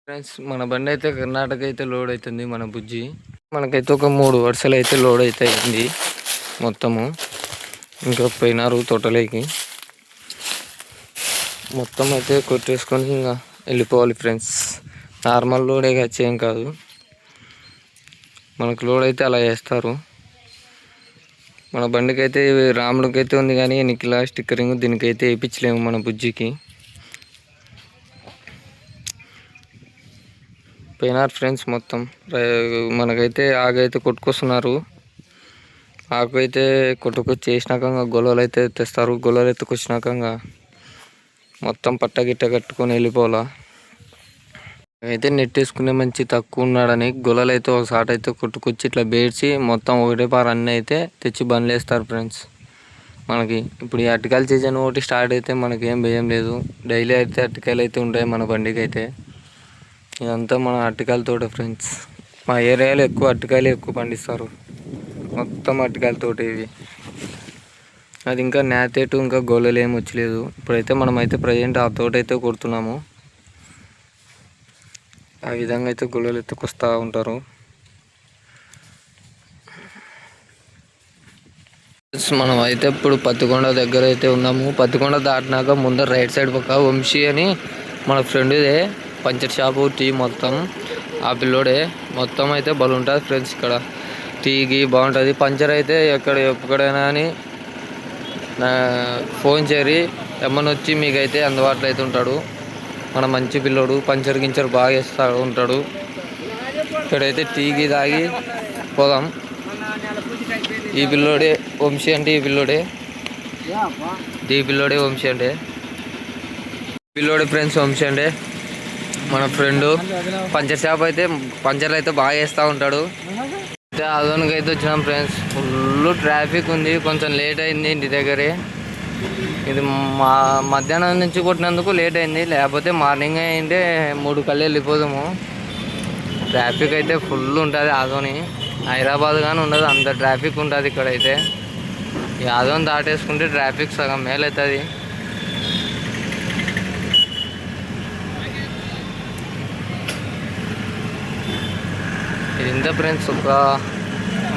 Friends మన బండి అయితే కర్ణాటక అయితే లోడ్ అవుతుంది. మన బుజ్జి మనకైతే ఒక 3 వరుసలు అయితే లోడ్ అయితే అయింది. మొత్తము ఇంకా పోయినారు తోటలోకి. మొత్తం అయితే కొట్టేసుకొని ఇంకా వెళ్ళిపోవాలి ఫ్రెండ్స్. నార్మల్ లోడే ఏం కాదు, మనకు లోడ్ అయితే అలా చేస్తారు. మన బండికి అయితే రాముడికి అయితే ఉంది కానీ నిఖిల స్టిక్కరింగ్ దీనికైతే వేయించలేము మన బుజ్జికి. పోయినారు ఫ్రెండ్స్ మొత్తం. మనకైతే ఆగైతే కొట్టుకొస్తున్నారు. ఆకు అయితే కొట్టుకొచ్చి చేసినాక గొల్లలు అయితే తెస్తారు. గొల్లలు ఎత్తుకొచ్చినాక మొత్తం పట్టగిట్ట కట్టుకొని వెళ్ళిపోవాలా. అయితే నెట్టేసుకునే మంచి తక్కువ ఉన్నాడని గొల్లలు అయితే ఒకసారి అయితే కొట్టుకొచ్చి ఇట్లా బేడ్చి మొత్తం ఒకటే పార అన్నీ అయితే తెచ్చి బండ్లు వేస్తారు ఫ్రెండ్స్. మనకి ఇప్పుడు ఈ అరటికాయల సీజన్ ఒకటి స్టార్ట్ అయితే మనకి ఏం భయం లేదు. డైలీ అయితే అరటికాయలు అయితే ఉంటాయి మన బండికి అయితే. ఇదంతా మన అరటికాయల తోట ఫ్రెండ్స్. మా ఏరియాలో ఎక్కువ అరటికాయలు ఎక్కువ పండిస్తారు. మొత్తం అరటికాయల తోట ఇవి. అది ఇంకా నేతేటు ఇంకా గోళలు ఏమి వచ్చలేదు. ఇప్పుడైతే మనమైతే ప్రజెంట్ ఆ తోట అయితే కొడుతున్నాము. ఆ విధంగా అయితే గొల్లలు ఎత్తుకొస్తూ ఉంటారు. మనం అయితే ఇప్పుడు పత్తికొండ దగ్గర అయితే ఉన్నాము. పత్తికొండ దాటినాక ముందర రైట్ సైడ్ పక్క వంశీ అని మన ఫ్రెండ్ ఇదే పంచర్ షాపు, టీ మొత్తం ఆ పిల్లోడే. మొత్తం అయితే బలు ఉంటుంది ఫ్రెండ్స్. ఇక్కడ టీకి బాగుంటుంది. పంచర్ అయితే ఎక్కడైనా అని ఫోన్ చేయరి ఏమన్నా వచ్చి మీకైతే అందుబాటులో అయితే ఉంటాడు. మన మంచి పిల్లోడు, పంచర్ గించర్ బాగా వేస్తూ ఉంటాడు. ఇక్కడైతే టీకి తాగి పోదాం. ఈ పిల్లోడే వంశీ అంటే, ఈ పిల్లోడే వంశీ అంటే పిల్లోడే ఫ్రెండ్స్. వంశీ అంటే మన ఫ్రెండ్. పంచర్ షాప్ అయితే పంచర్లు అయితే బాగా వేస్తూ ఉంటాడు. అయితే అదోనికి అయితే వచ్చినాం ఫ్రెండ్స్. ఫుల్ ట్రాఫిక్ ఉంది. కొంచెం లేట్ అయింది ఇంటి దగ్గరే. ఇది మధ్యాహ్నం నుంచి కొట్టినందుకు లేట్ అయింది. లేకపోతే మార్నింగ్ అయింటే 3 కల్లా వెళ్ళిపోదాము. ట్రాఫిక్ అయితే ఫుల్ ఉంటుంది. ఆదోని హైదరాబాద్ కానీ ఉండదు, అంత ట్రాఫిక్ ఉంటుంది ఇక్కడైతే. ఈ ఆదోని దాటేసుకుంటే ట్రాఫిక్ సగం మేలవుతుంది. ఇది ఇంత ఫ్రెండ్స్. ఒక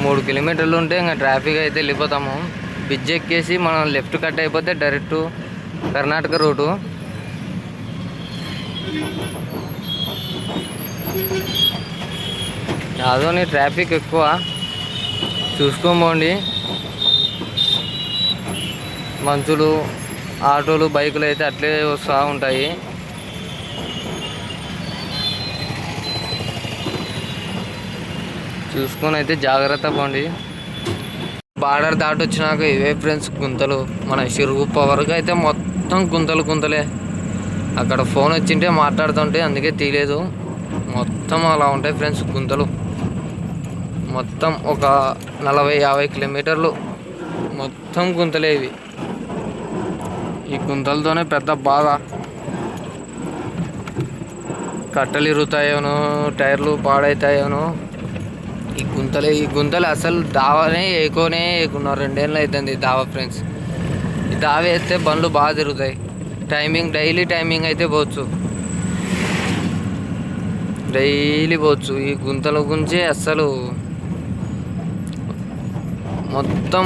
3 కిలోమీటర్లు ఉంటే ఇంకా ట్రాఫిక్ అయితే వెళ్ళిపోతాము. బ్రిడ్జ్ ఎక్కేసి మనం లెఫ్ట్ కట్ అయిపోతే direct Karnataka route. Adoni traffic ఎక్కువ, చూసుకోండి. మనుషులు, ఆటోలు, బైకులు అయితే అట్లే వస్తూ ఉంటాయి. చూసుకొని అయితే జాగ్రత్త పోండి. బార్డర్ దాటి వచ్చినాక ఇవే ఫ్రెండ్స్ గుంతలు. మన సిరుగుప్ప వరకు అయితే మొత్తం గుంతలే. అక్కడ ఫోన్ వచ్చింటే మాట్లాడుతుంటే అందుకే తీయలేదు. మొత్తం అలా ఉంటాయి ఫ్రెండ్స్ గుంతలు. మొత్తం ఒక 40-50 కిలోమీటర్లు మొత్తం గుంతలే ఇవి. ఈ గుంతలతోనే పెద్ద బాధ. కట్టలు ఇరుగుతాయోనో, టైర్లు పాడవుతాయోనో. ఈ గుంతలు అసలు దావానే ఎక్కున్నారు. 2 ఏళ్ళు అవుతుంది దావా ఫ్రెండ్స్. ఈ దావ వేస్తే బండ్లు బాగా తిరుగుతాయి. డైలీ టైమింగ్ అయితే పోవచ్చు. ఈ గుంతల గురించి అస్సలు మొత్తం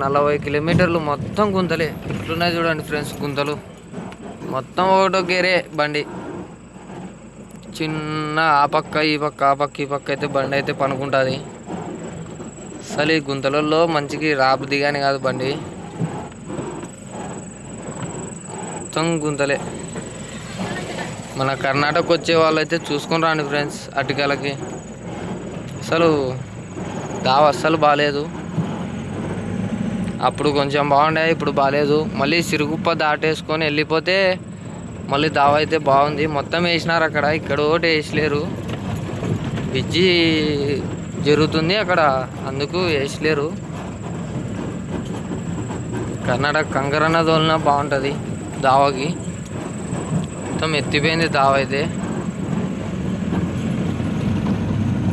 40 కిలోమీటర్లు మొత్తం గుంతలే. ఇట్లున్నాయి చూడండి ఫ్రెండ్స్ గుంతలు. మొత్తం ఒకటో గేరే బండి. చిన్న ఆ పక్క ఈ పక్క అయితే బండి అయితే పనుకుంటుంది. అసలు ఈ గుంతలలో మంచికి రాపు దిగాని కాదు బండి. మొత్తం గుంతలే. మన కర్ణాటక వచ్చే వాళ్ళు అయితే చూసుకొని రాండి ఫ్రెండ్స్. అరటికాయలకి అసలు దావ అస్సలు బాగాలేదు. అప్పుడు కొంచెం బాగుండే, ఇప్పుడు బాగాలేదు. మళ్ళీ సిరుగుప్ప దాటేసుకొని వెళ్ళిపోతే మళ్ళీ దావ అయితే బాగుంది. మొత్తం వేసినారు అక్కడ, ఇక్కడ ఒకటి వేసలేరు. బ్రిడ్జి జరుగుతుంది అక్కడ, అందుకు వేసలేరు. కర్ణాటక కంకరన్న తోలినా బాగుంటుంది దావకి. మొత్తం ఎత్తిపోయింది దావ అయితే.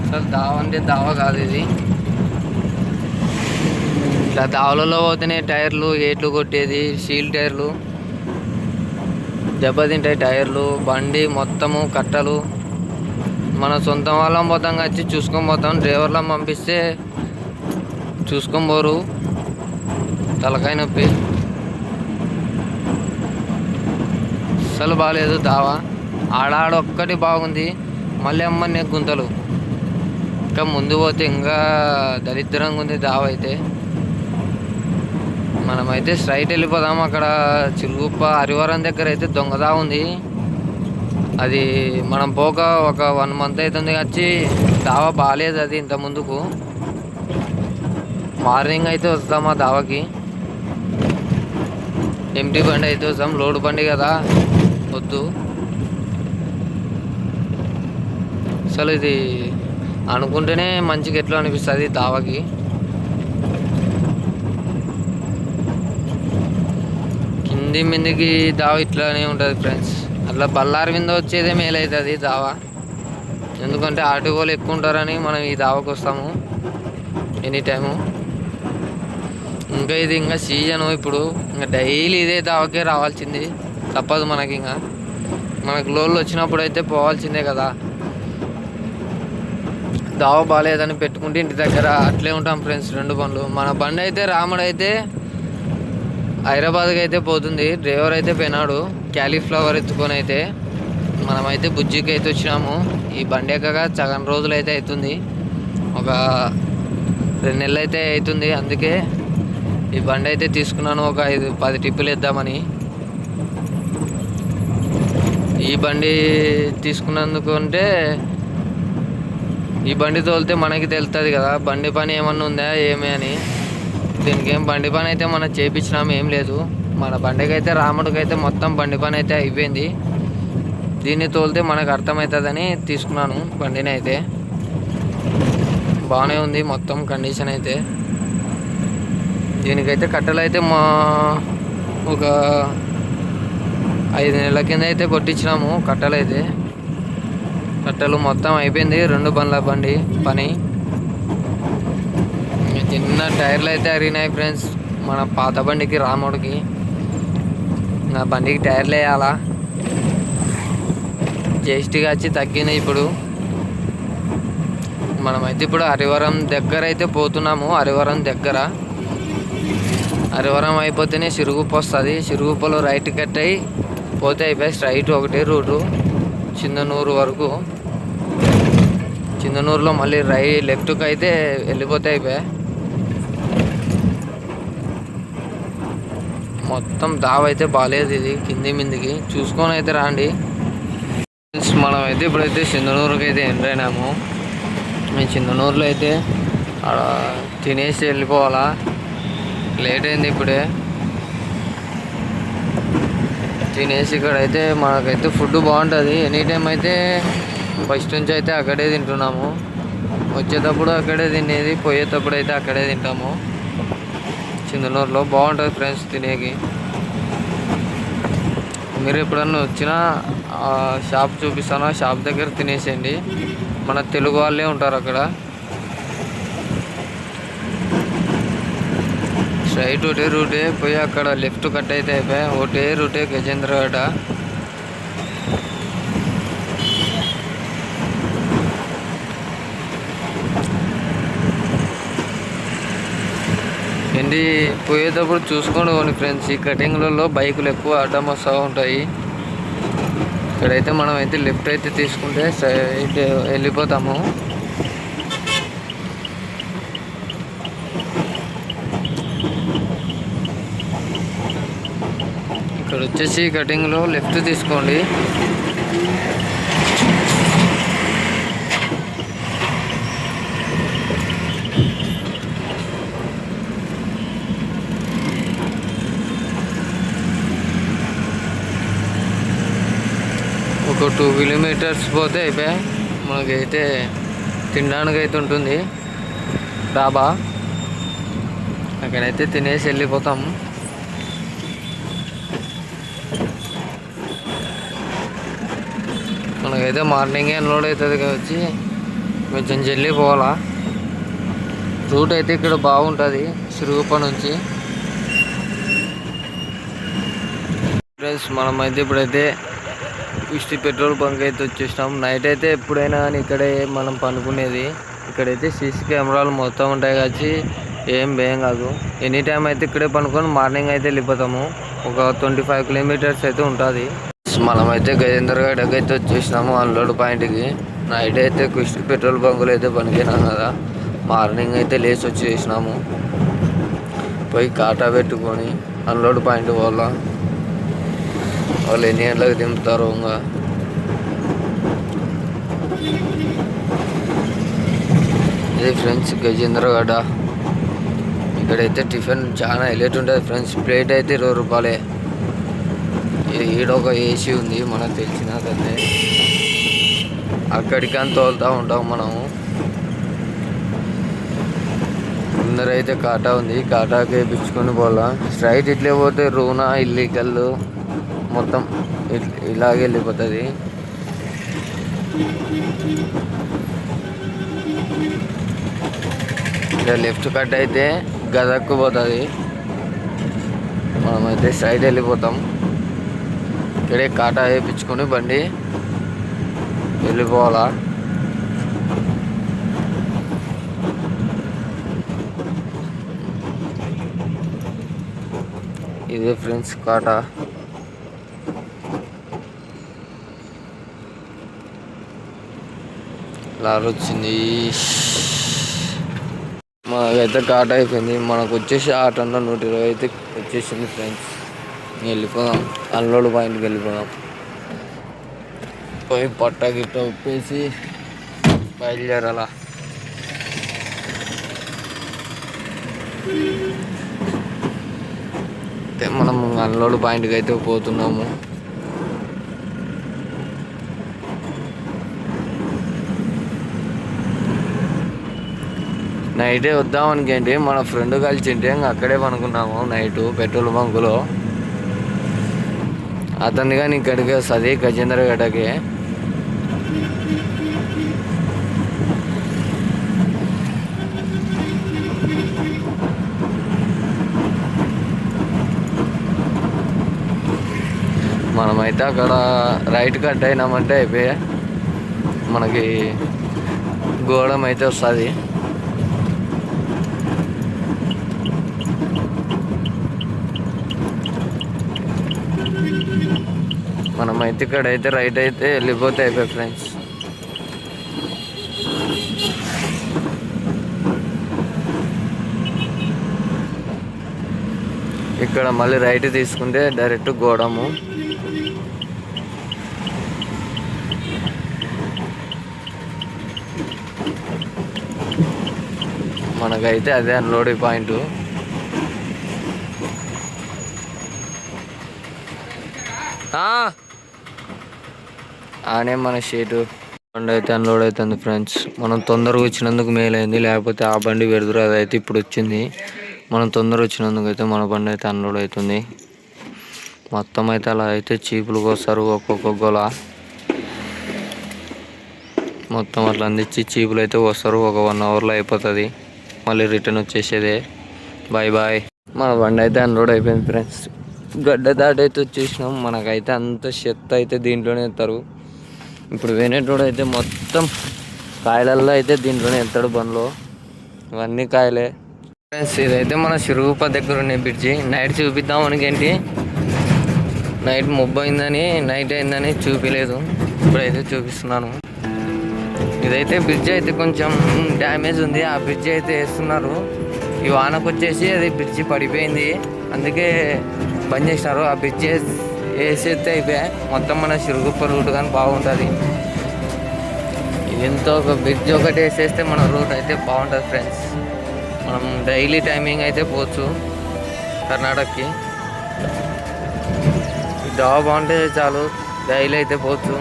అసలు దావ అంటే దావ కాదు ఇది. ఇట్లా దావలలో పోతేనే టైర్లు ఏట్లు కొట్టేది, సీల్ టైర్లు. దెబ్బతింటాయి టైర్లు, బండి మొత్తము కట్టలు. మన సొంత వాళ్ళం పోతాం వచ్చి చూసుకొని పోతాం. డ్రైవర్లను పంపిస్తే చూసుకొని పోరు, తలకాయ నొప్పి. అసలు బాగాలేదు దావా. ఆడొక్కటి బాగుంది, మళ్ళీ అమ్మని గుంతలు. ఇంకా ముందు పోతే ఇంకా దరిద్రంగా ఉంది దావ అయితే. మనమైతే స్ట్రైట్ వెళ్ళిపోదాం. అక్కడ చిరుగుప్ప హరివరం దగ్గర అయితే దొంగదా ఉంది. అది మనం పోక ఒక 1 month అవుతుంది వచ్చి. దావా బాగాలేదు అది ఇంత ముందుకు. మార్నింగ్ అయితే వస్తాం ఆ దావాకి. ఎంటీ బండి అయితే వస్తాం, లోడ్ బండి కదా వద్దు. అసలు ఇది అనుకుంటేనే మంచిగా ఎట్లా అనిపిస్తుంది దావాకి. కింది మీదికి దావ ఇట్లానే ఉంటుంది ఫ్రెండ్స్. అట్లా బళ్ళారి మీద వచ్చేదే మేలవుతుంది దావా. ఎందుకంటే ఆటోలు ఎక్కువ ఉంటారని మనం ఈ దావాకి వస్తాము ఎనీ టైము. ఇంకా ఇది ఇంకా సీజను ఇప్పుడు. ఇంకా డైలీ ఇదే దావాకే రావాల్సింది, తప్పదు మనకి. ఇంకా మనకు లోన్లు వచ్చినప్పుడు అయితే పోవాల్సిందే కదా. దావ బాగాలేదని పెట్టుకుంటే ఇంటి దగ్గర అట్లే ఉంటాం ఫ్రెండ్స్. 2 బండ్లు. మన బండి అయితే రాముడు అయితే హైదరాబాద్కి అయితే పోతుంది. డ్రైవర్ అయితే పోయినాడు క్యాలీఫ్లవర్ ఎత్తుకొని. అయితే మనమైతే బుజ్జికి అయితే వచ్చినాము. ఈ బండి ఎక్కగా సగం రోజులు అయితే అవుతుంది, ఒక 2 నెలలు అయితే అవుతుంది. అందుకే ఈ బండి అయితే తీసుకున్నాను, ఒక 5-10 టిప్పులు వేద్దామని. ఈ బండి తీసుకున్నందుకు అంటే ఈ బండి తోలితే మనకి తెలుస్తుంది కదా బండి పని ఏమన్నా ఉందా ఏమి అని. దీనికి ఏం బండి పని అయితే మనం చేయించినాము ఏం లేదు. మన బండికి అయితే రాముడికి అయితే మొత్తం బండి పని అయితే అయిపోయింది. దీన్ని తోలితే మనకు అర్థమవుతుందని తీసుకున్నాను బండిని. అయితే బాగానే ఉంది మొత్తం కండిషన్ అయితే. దీనికైతే కట్టెలు అయితే ఒక 5 నెలల కింద అయితే కొట్టించినాము కట్టెలు అయితే. కట్టెలు మొత్తం అయిపోయింది 2 బండ్ల బండి పని. చిన్న టైర్లు అయితే అరిగినాయి ఫ్రెండ్స్ మన పాత బండికి రాముడికి. నా బండికి టైర్లు వేయాలా, జేస్టీగా వచ్చి తగ్గినాయి ఇప్పుడు. మనమైతే ఇప్పుడు హరివరం దగ్గర అయితే పోతున్నాము. హరివరం అయిపోతేనే సిరుగుప్ప వస్తుంది. సిరుగుప్పలో రైట్ కట్ అయ్యి పోతే అయిపోయి స్ట్రైట్ ఒకటే రూటు చిందనూరు వరకు. చిందనూరులో మళ్ళీ లెఫ్ట్కి అయితే వెళ్ళిపోతే అయిపోయాయి. మొత్తం దావ అయితే బాగాలేదు. ఇది కింది మిందికి చూసుకొని అయితే రాండి. మనమైతే ఇప్పుడైతే చిందనూరుకి అయితే ఎంటర్ అయినాము. మేము చిందనూరులో అయితే తినేసి వెళ్ళిపోవాలా, లేట్ అయింది ఇప్పుడే. తినేసి ఇక్కడైతే మనకైతే ఫుడ్ బాగుంటుంది ఎనీ టైం. అయితే ఫస్ట్ నుంచి అయితే అక్కడే తింటున్నాము. వచ్చేటప్పుడు అక్కడే తినేది, పోయేటప్పుడు అయితే అక్కడే తింటాము. చిందనూరులో బాగుంటుంది ఫ్రెండ్స్ తినేకి. మీరు ఎప్పుడన్నా వచ్చినా షాప్ చూపిస్తాను, ఆ షాప్ దగ్గర తినేసేయండి. మన తెలుగు వాళ్ళే ఉంటారు అక్కడ. స్ట్రైట్ ఒకటే రూటే పోయి అక్కడ లెఫ్ట్ కట్ అయితే అయిపోయి ఒకటే రూటే గజేంద్రగడ. ఏంటి పోయేటప్పుడు చూసుకోండి కొన్ని ఫ్రెండ్స్. ఈ కటింగ్లలో బైకులు ఎక్కువ అడ్డం వస్తూ ఉంటాయి. ఇక్కడైతే మనం అయితే లెఫ్ట్ అయితే తీసుకుంటే స్ట్రైట్ వెళ్ళిపోతాము. ఇక్కడ వచ్చేసి కటింగ్లో లెఫ్ట్ తీసుకోండి. ఒక 2 kilometers పోతే అయిపోయాయి. మనకైతే తినడానికి అయితే ఉంటుంది డాబా. అక్కడైతే తినేసి వెళ్ళిపోతాము. మనకైతే మార్నింగే అన్లోడ్ అవుతుంది వచ్చి కొంచెం జల్దీ పోవాలా. రూట్ అయితే ఇక్కడ బాగుంటుంది సిరుగుప్ప నుంచి. ఫ్రెండ్స్ మనమైతే ఇప్పుడైతే కుష్టి పెట్రోల్ బంక్ అయితే వచ్చేసినాం. నైట్ అయితే ఎప్పుడైనా కానీ ఇక్కడే మనం పనుకునేది. ఇక్కడైతే సీసీ కెమెరాలు మొత్తం ఉంటాయి కాబట్టి ఏం భయం కాదు. ఎనీ టైం అయితే ఇక్కడే పనుకొని మార్నింగ్ అయితే వెళ్ళిపోతాము. ఒక 25 కిలోమీటర్స్ అయితే ఉంటుంది. మనమైతే గజేందర్ గడ్డకి అయితే వచ్చేసినాము అన్లోడ్ పాయింట్కి. నైట్ అయితే కుష్టి పెట్రోల్ బంకులు అయితే పనికినాం కదా, మార్నింగ్ అయితే లేచి వచ్చేసినాము. పోయి కాటా పెట్టుకొని అన్లోడ్ పాయింట్ వాళ్ళు ఎన్ని గంటలకు దింపుతారు. ఇంకా ఇది ఫ్రెండ్స్ గజేంద్రగడ్డ. ఇక్కడైతే టిఫిన్ చాలా హైలైట్ ఉంటుంది ఫ్రెండ్స్. ప్లేట్ అయితే 20 రూపాయలే. ఈడొక ఏసీ ఉంది మనకు తెలిసినదంటే. అక్కడికని తోలుతూ ఉంటాం మనము. ముందరైతే కాటా ఉంది, కాటాకి వేయించుకొని పోలా. స్ట్రైట్ ఇట్లే పోతే రూనా ఇల్లీగల్ మొత్తం ఇలాగే వెళ్ళిపోతుంది. ఇలా లెఫ్ట్ కట్ అయితే గదక్కు పోతుంది. మనమైతే స్ట్రైట్ వెళ్ళిపోతాం. ఇక్కడే కాటా వేయించుకొని బండి వెళ్ళిపోవాలా. ఇదే ఫ్రెండ్స్ కాటా. లారీ వచ్చింది. మనకైతే కాటా అయిపోయింది. మనకు వచ్చేసి 8 టన్నుల 120 అయితే వచ్చేసింది ఫ్రెండ్స్. వెళ్ళిపోదాం, అన్లోడ్ పాయింట్కి వెళ్ళిపోదాం. పోయి పట్టా గిట్ట ఉప్పేసి బయలుదేరాలా. మనం అన్లోడ్ పాయింట్కి అయితే పోతున్నాము. నైటే వద్దామనికేంటి మన ఫ్రెండ్ కలిసింటే ఇంకా అక్కడే పనుకున్నాము నైటు పెట్రోల్ బంకులో. అతన్ని కానీ ఇక్కడికి వస్తుంది గజేంద్రగడ్డకి. మనమైతే అక్కడ రైట్ కట్ అయినామంటే అయిపోయా, మనకి గోడం అయితే వస్తుంది. మనమైతే ఇక్కడైతే రైట్ అయితే వెళ్ళిపోతే అయిపోయి ఫ్రెండ్స్. ఇక్కడ మళ్ళీ రైట్ తీసుకుంటే డైరెక్ట్ గోడము. మనకైతే అదే అన్లోడ్ పాయింట్. ఆనే మన షీటు బండి అయితే అన్లోడ్ అవుతుంది ఫ్రెండ్స్. మనం తొందరగా వచ్చినందుకు మేలైంది, లేకపోతే ఆ బండి పెడుతురు. అదైతే ఇప్పుడు వచ్చింది. మనం తొందరగా వచ్చినందుకు అయితే మన బండి అయితే అన్లోడ్ అవుతుంది. మొత్తం అయితే అలా అయితే చీపులకు వస్తారు ఒక్కొక్క గోల. మొత్తం అట్లా అందించి చీపులు అయితే వస్తారు. ఒక 1 అవర్లో అయిపోతుంది. మళ్ళీ రిటర్న్ వచ్చేసేదే. Bye bye. మన బండి అయితే అన్లోడ్ అయిపోయింది ఫ్రెండ్స్. గడ్డ దాటి అయితే వచ్చేసినాం. మనకైతే అంత చెత్త అయితే దీంట్లోనే ఎత్తారు. ఇప్పుడు వేనేటోడు అయితే మొత్తం కాయలల్లో అయితే దీంట్లోనే ఎత్తాడు బండ్లో. ఇవన్నీ కాయలే ఫ్రెండ్స్. ఇదైతే మన సిరుగుప్ప దగ్గర ఉండే బ్రిడ్జి. నైట్ చూపిద్దాం మనకేంటి, నైట్ మబ్బు అయిందని నైట్ అయిందని చూపించలేదు. ఇప్పుడైతే చూపిస్తున్నాను. ఇదైతే బ్రిడ్జ్ అయితే కొంచెం డ్యామేజ్ ఉంది. ఆ బ్రిడ్జ్ అయితే వేస్తున్నారు. ఈ వానకు వచ్చేసి అది బ్రిడ్జి పడిపోయింది, అందుకే బంద్ చేసినారు. ఆ బ్రిడ్జ్ వేసేస్తే అయిపోయా మొత్తం మన సిరుగుప్ప రూట్ కానీ బాగుంటుంది. ఎంతో ఒక బ్రిడ్జ్ ఒకటి వేసేస్తే మన రూట్ అయితే బాగుంటుంది ఫ్రెండ్స్. మనం డైలీ టైమింగ్ అయితే పోవచ్చు కర్ణాటకకి. డాబా బాగుంటే చాలు, డైలీ అయితే పోవచ్చు.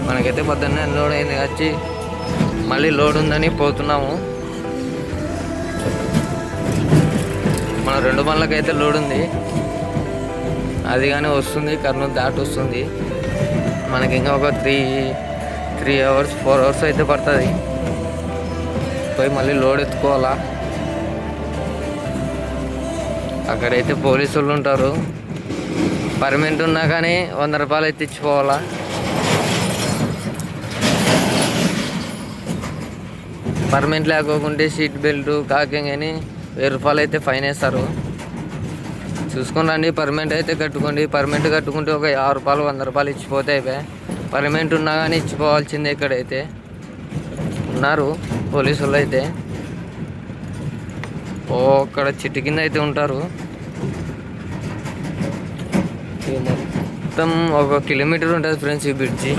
మనకైతే పొద్దున్నే లోడ్ అయింది వచ్చి మళ్ళీ లోడ్ ఉందని పోతున్నాము. మన 2 బండ్లకైతే లోడ్ ఉంది, అది కానీ వస్తుంది. కర్నూలు దాటి వస్తుంది. మనకి ఇంకా ఒక 3 అవర్స్ 4 అవర్స్ అయితే పడుతుంది. పోయి మళ్ళీ లోడ్ ఎత్తుకోవాలా. అక్కడైతే పోలీసు వాళ్ళు ఉంటారు, పర్మనెంట్ ఉన్నా కానీ 100 రూపాయలు అయితే ఇచ్చిపోవాలా. పర్మనెంట్ లేకోకుంటే సీట్ బెల్ట్ కాకింగ్ అని 1000 రూపాయలు అయితే ఫైన్ వేస్తారు. చూసుకొని రండి. పర్మనెంట్ అయితే కట్టుకోండి. పర్మనెంట్ కట్టుకుంటే ఒక 50 రూపాయలు 100 రూపాయలు ఇచ్చిపోతే అయిపోయి. పర్మనెంట్ ఉన్నా కానీ ఇచ్చిపోవాల్సిందే. ఇక్కడైతే ఉన్నారు పోలీసులు అయితే. అక్కడ చెట్టు కింద అయితే ఉంటారు. మొత్తం 1 కిలోమీటర్ ఉంటుంది ఫ్రెండ్స్ ఈ బ్రిడ్జి.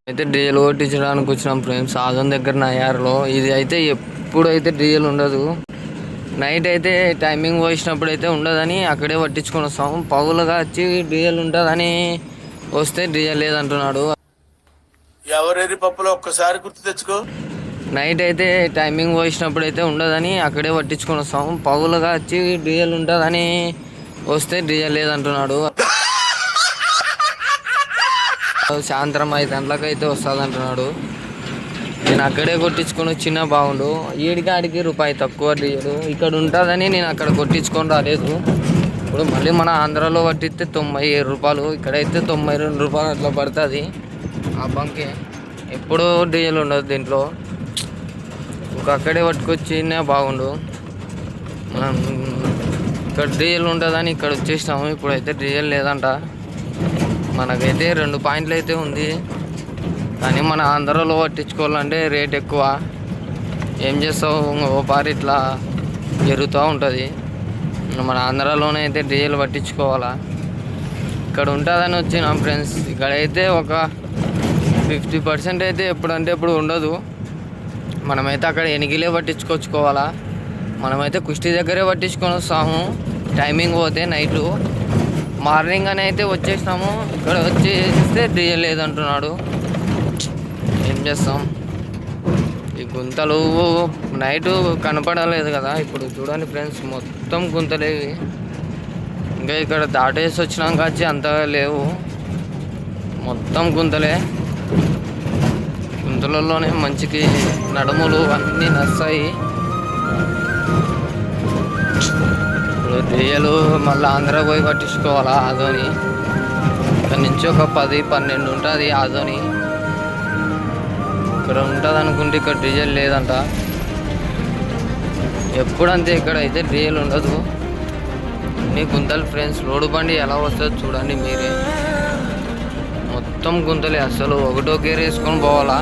అయితే డీజిల్ కొట్టించడానికి వచ్చినాం ఫ్రెండ్స్. ఆదం దగ్గర నయారులో. ఇది అయితే ఎప్పుడైతే డీజిల్ ఉండదు. నైట్ అయితే టైమింగ్ పోసినప్పుడు అయితే ఉండదని అక్కడే పట్టించుకొని వస్తాము. పగులుగా వచ్చి డీజిల్ ఉంటుందని వస్తే డీజిల్ లేదంటున్నాడు. ఎవరెరి పప్పులో ఒక్కసారి గుర్తు తెచ్చుకో. నైట్ అయితే టైమింగ్ పోసినప్పుడు అయితే ఉండదని అక్కడే పట్టించుకొని వస్తాము. పగులుగా వచ్చి డీజిల్ ఉంటుందని వస్తే డీజిల్ లేదంటున్నాడు. సాయంత్రం 5 గంటలకు అయితే వస్తుంది అంటున్నాడు. నేను అక్కడే కొట్టించుకొని వచ్చినా బాగుండు. ఈడికాడికి రూపాయి తక్కువ డీజిల్. ఇక్కడ ఉంటుందని నేను అక్కడ కొట్టించుకొని రాలేదు. ఇప్పుడు మళ్ళీ మన ఆంధ్రాలో పట్టిస్తే 97 రూపాయలు, ఇక్కడైతే 92 రూపాయలు అట్లా పడుతుంది ఆ బంకే. ఎప్పుడూ డీజిల్ ఉండదు దీంట్లో. అక్కడే పట్టుకొచ్చినా బాగుండు. మనం ఇక్కడ డీజిల్ ఉంటుందని ఇక్కడ వచ్చేసినాము. ఇప్పుడైతే డీజిల్ లేదంట. మనకైతే 2 పాయింట్లు అయితే ఉంది, కానీ మన ఆంధ్రాలో పట్టించుకోవాలంటే రేట్ ఎక్కువ. ఏం చేస్తావు, ఓ పారి ఇట్లా జరుగుతూ ఉంటుంది. మన ఆంధ్రాలోనే అయితే డీజిల్ పట్టించుకోవాలా. ఇక్కడ ఉంటుందని వచ్చినాం ఫ్రెండ్స్. ఇక్కడైతే ఒక 50% అయితే ఎప్పుడంటే ఎప్పుడు ఉండదు. మనమైతే అక్కడ ఎనిగిలే పట్టించుకొచ్చుకోవాలా. మనమైతే కుష్టి దగ్గరే పట్టించుకొని వస్తాము. టైమింగ్ పోతే నైటు. మార్నింగ్ అని అయితే వచ్చేసినాము. ఇక్కడ వచ్చేస్తే డీజిల్ లేదంటున్నాడు. ఏం చేస్తాం. ఈ గుంతలు నైటు కనపడలేదు కదా. ఇప్పుడు చూడండి ఫ్రెండ్స్, మొత్తం గుంతలేవి. ఇంకా ఇక్కడ దాటేసి వచ్చినాక వచ్చి అంతగా లేవు, మొత్తం గుంతలే. గుంతలలోనే మంచికి నడుములు అన్నీ నస్తాయి. ఇప్పుడు డీజిల్ మళ్ళీ ఆంధ్ర పోయి పట్టించుకోవాలా ఆదోని. ఇక్కడ నుంచి ఒక 10-12 ఉంటుంది ఆదోని. ఇక్కడ ఉంటుంది అనుకుంటే ఇక్కడ డీజిల్ లేదంట. ఎప్పుడంతే ఇక్కడ అయితే డీజిల్ ఉండదు. అన్ని గుంతలు ఫ్రెండ్స్. రోడ్డు బండి ఎలా వస్తుందో చూడండి మీరే. మొత్తం గుంతలే. అసలు ఒకటో గేర్ వేసుకొని పోవాలా.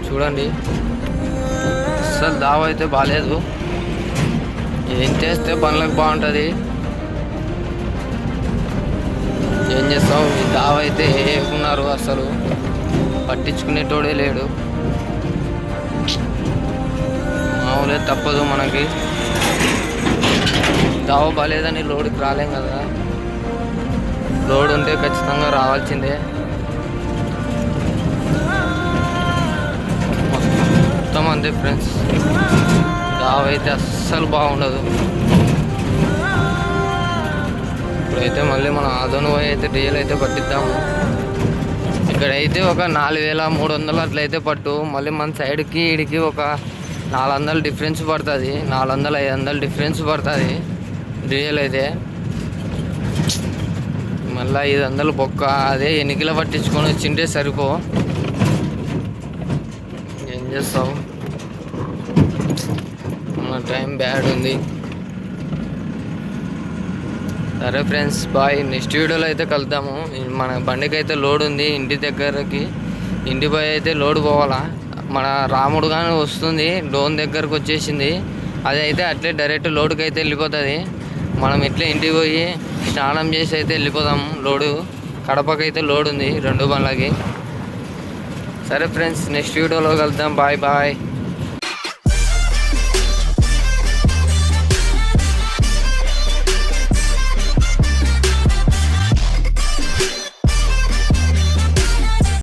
చూడండి అసలు దావ అయితే బాగాలేదు. ఏం చేస్తే పనులకు బాగుంటుంది. ఏం చేస్తావు. ఈ దావ అయితే ఉన్నారు, అసలు పట్టించుకునేటోడే లేడు. మామూలే, తప్పదు మనకి. దావ బాగాలేదని లోడ్కి రాలేం కదా. లోడ్ ఉంటే ఖచ్చితంగా రావాల్సిందే. మొత్తం అంతే ఫ్రెండ్స్. దావ అయితే అస్సలు బాగుండదు. ఇప్పుడైతే మళ్ళీ మన ఆదోని పోయి అయితే డీజిల్ అయితే పట్టిద్దాము. ఇక్కడైతే ఒక 4300 అట్లయితే పట్టు. మళ్ళీ మన సైడ్కి ఈడికి ఒక 400 డిఫరెన్స్ పడుతుంది. 400-500 డిఫరెన్స్ పడుతుంది డీజిల్ అయితే. మళ్ళీ 500 బొక్క. అదే ఎన్నికలు పట్టించుకొని వచ్చింటే సరిపో. ఏం చేస్తావు, మన టైం బ్యాడ్ ఉంది. సరే ఫ్రెండ్స్, బాయ్. నెక్స్ట్ వీడియోలో అయితే కలుద్దాము. మన బండికి అయితే లోడ్ ఉంది ఇంటి దగ్గరకి. ఇంటి పోయి అయితే లోడ్ పోవాలా. మన రాముడు కానీ వస్తుంది, డోన్ దగ్గరకు వచ్చేసింది. అది అయితే అట్లే డైరెక్ట్ లోడ్కి అయితే వెళ్ళిపోతుంది. మనం ఇట్లే ఇంటికి పోయి స్నానం చేసి అయితే వెళ్ళిపోదాము. లోడు కడపకి అయితే లోడ్ ఉంది 2 బండ్లకి. సరే ఫ్రెండ్స్, నెక్స్ట్ వీడియోలో కలుద్దాం. Bye bye.